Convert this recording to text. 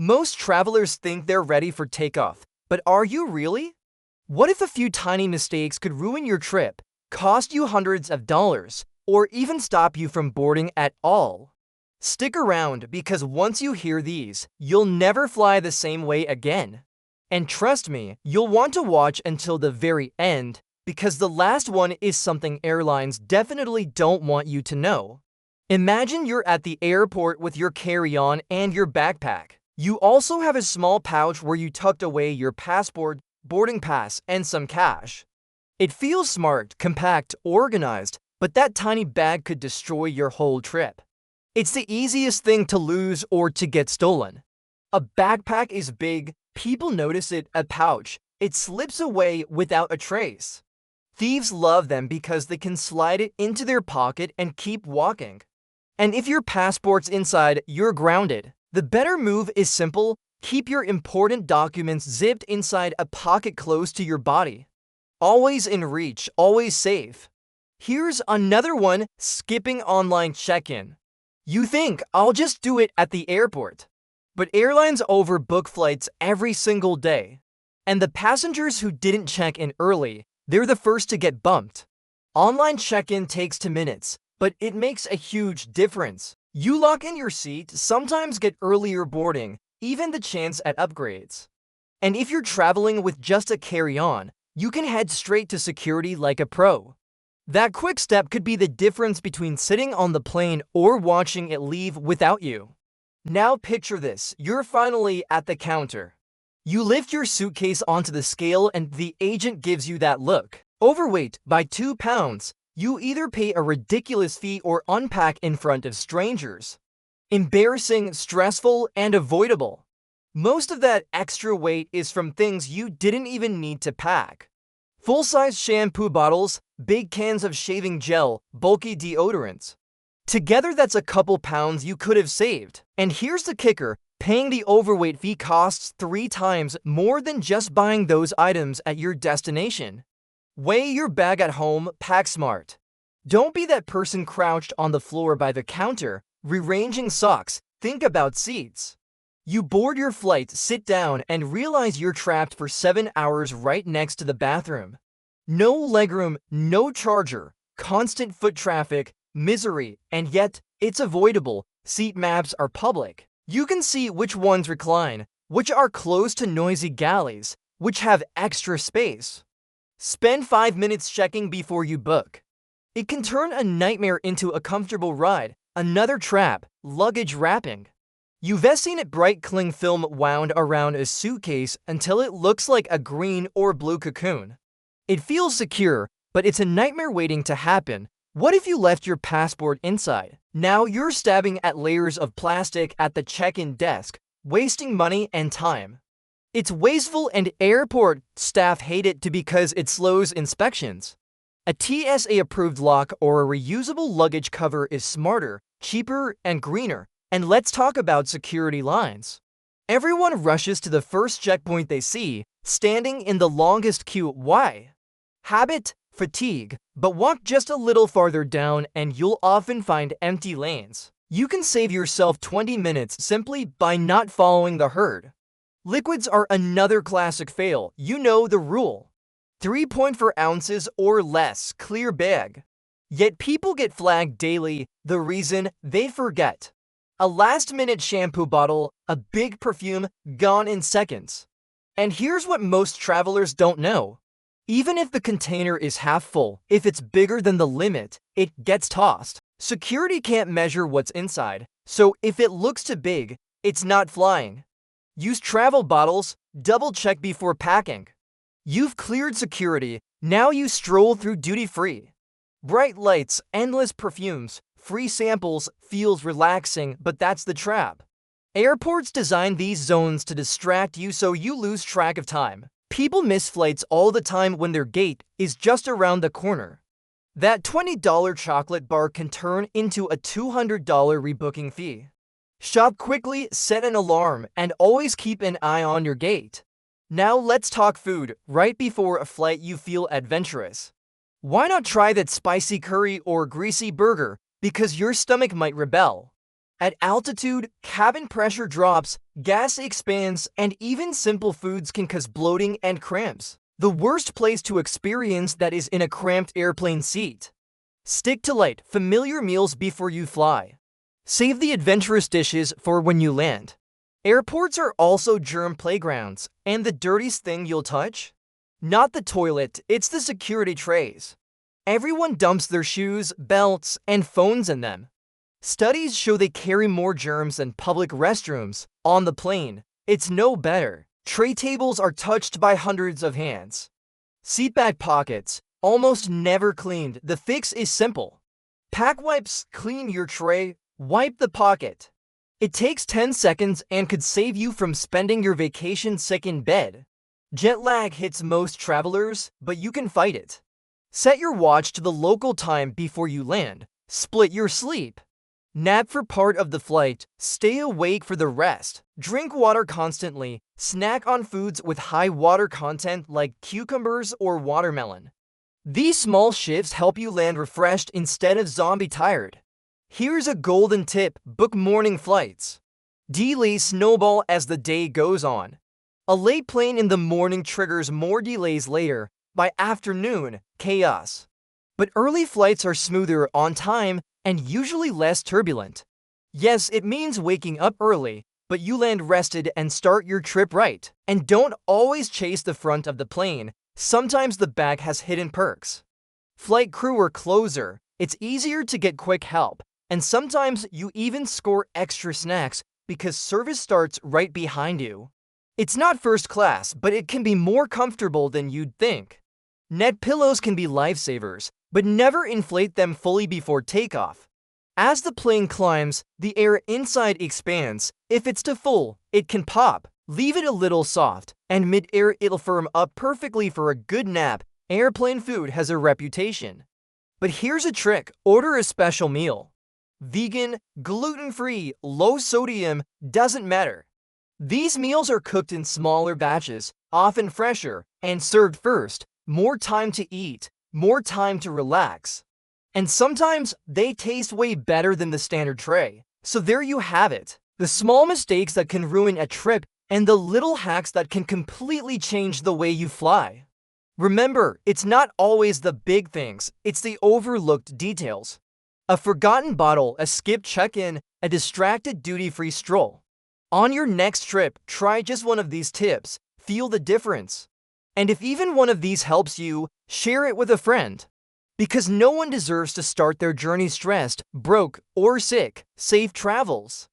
Most travelers think they're ready for takeoff, but are you really? What if a few tiny mistakes could ruin your trip, cost you hundreds of dollars, or even stop you from boarding at all? Stick around because once you hear these, you'll never fly the same way again. And trust me, you'll want to watch until the very end because the last one is something airlines definitely don't want you to know. Imagine you're at the airport with your carry-on and your backpack. You also have a small pouch where you tucked away your passport, boarding pass, and some cash. It feels smart, compact, organized, but that tiny bag could destroy your whole trip. It's the easiest thing to lose or to get stolen. A backpack is big, people notice it. A pouch, it slips away without a trace. Thieves love them because they can slide it into their pocket and keep walking. And if your passport's inside, you're grounded. The better move is simple: keep your important documents zipped inside a pocket close to your body. Always in reach, always safe. Here's another one: skipping online check-in. You think, I'll just do it at the airport. But airlines overbook flights every single day. And the passengers who didn't check in early, they're the first to get bumped. Online check-in takes 2 minutes, but it makes a huge difference. You lock in your seat, sometimes get earlier boarding, even the chance at upgrades. And if you're traveling with just a carry-on, you can head straight to security like a pro. That quick step could be the difference between sitting on the plane or watching it leave without you. Now picture this: you're finally at the counter. You lift your suitcase onto the scale and the agent gives you that look. Overweight by 2 pounds. You either pay a ridiculous fee or unpack in front of strangers. Embarrassing, stressful, and avoidable. Most of that extra weight is from things you didn't even need to pack. Full-size shampoo bottles, big cans of shaving gel, bulky deodorants. Together that's a couple pounds you could have saved. And here's the kicker: paying the overweight fee costs 3 times more than just buying those items at your destination. Weigh your bag at home, pack smart. Don't be that person crouched on the floor by the counter, rearranging socks. Think about seats. You board your flight, sit down, and realize you're trapped for 7 hours right next to the bathroom. No legroom, no charger, constant foot traffic, misery, and yet it's avoidable. Seat maps are public. You can see which ones recline, which are close to noisy galleys, which have extra space. Spend 5 minutes checking before you book. It can turn a nightmare into a comfortable ride. Another trap: luggage wrapping. You've seen it: bright cling film wound around a suitcase until it looks like a green or blue cocoon. It feels secure, but it's a nightmare waiting to happen. What if you left your passport inside? Now you're stabbing at layers of plastic at the check-in desk, wasting money and time. It's wasteful, and airport staff hate it too because it slows inspections. A TSA-approved lock or a reusable luggage cover is smarter, cheaper, and greener. And let's talk about security lines. Everyone rushes to the first checkpoint they see, standing in the longest queue. Why? Habit, fatigue, but walk just a little farther down and you'll often find empty lanes. You can save yourself 20 minutes simply by not following the herd. Liquids are another classic fail. You know the rule. 3.4 ounces or less, clear bag. Yet people get flagged daily. The reason? They forget. A last-minute shampoo bottle, a big perfume, gone in seconds. And here's what most travelers don't know. Even if the container is half full, if it's bigger than the limit, it gets tossed. Security can't measure what's inside, so if it looks too big, it's not flying. Use travel bottles, double-check before packing. You've cleared security, now you stroll through duty-free. Bright lights, endless perfumes, free samples, feels relaxing, but that's the trap. Airports design these zones to distract you so you lose track of time. People miss flights all the time when their gate is just around the corner. That $20 chocolate bar can turn into a $200 rebooking fee. Shop quickly, set an alarm, and always keep an eye on your gate. Now let's talk food. Right before a flight you feel adventurous. Why not try that spicy curry or greasy burger? Because your stomach might rebel. At altitude, cabin pressure drops, gas expands, and even simple foods can cause bloating and cramps. The worst place to experience that is in a cramped airplane seat. Stick to light, familiar meals before you fly. Save the adventurous dishes for when you land. Airports are also germ playgrounds, and the dirtiest thing you'll touch? Not the toilet, it's the security trays. Everyone dumps their shoes, belts, and phones in them. Studies show they carry more germs than public restrooms. On the plane, it's no better. Tray tables are touched by hundreds of hands. Seatback pockets, almost never cleaned. The fix is simple. Pack wipes clean your tray, wipe the pocket. It takes 10 seconds and could save you from spending your vacation sick in bed. Jet lag hits most travelers, but you can fight it. Set your watch to the local time before you land. Split your sleep. Nap for part of the flight, stay awake for the rest. Drink water constantly. Snack on foods with high water content like cucumbers or watermelon. These small shifts help you land refreshed instead of zombie tired. Here's a golden tip: book morning flights. Delays snowball as the day goes on. A late plane in the morning triggers more delays later. By afternoon, chaos. But early flights are smoother, on time, and usually less turbulent. Yes, it means waking up early, but you land rested and start your trip right. And don't always chase the front of the plane. Sometimes the back has hidden perks. Flight crew or closer, it's easier to get quick help. And sometimes you even score extra snacks because service starts right behind you. It's not first class, but it can be more comfortable than you'd think. Net pillows can be lifesavers, but never inflate them fully before takeoff. As the plane climbs, the air inside expands. If it's too full, it can pop. Leave it a little soft, and mid-air it'll firm up perfectly for a good nap. Airplane food has a reputation. But here's a trick: order a special meal. Vegan, gluten-free, low sodium, doesn't matter. These meals are cooked in smaller batches, often fresher, and served first. More time to eat, more time to relax. And sometimes they taste way better than the standard tray. So there you have it. The small mistakes that can ruin a trip and the little hacks that can completely change the way you fly. Remember, it's not always the big things, it's the overlooked details. A forgotten bottle, a skipped check-in, a distracted duty-free stroll. On your next trip, try just one of these tips. Feel the difference. And if even one of these helps you, share it with a friend. Because no one deserves to start their journey stressed, broke, or sick. Safe travels.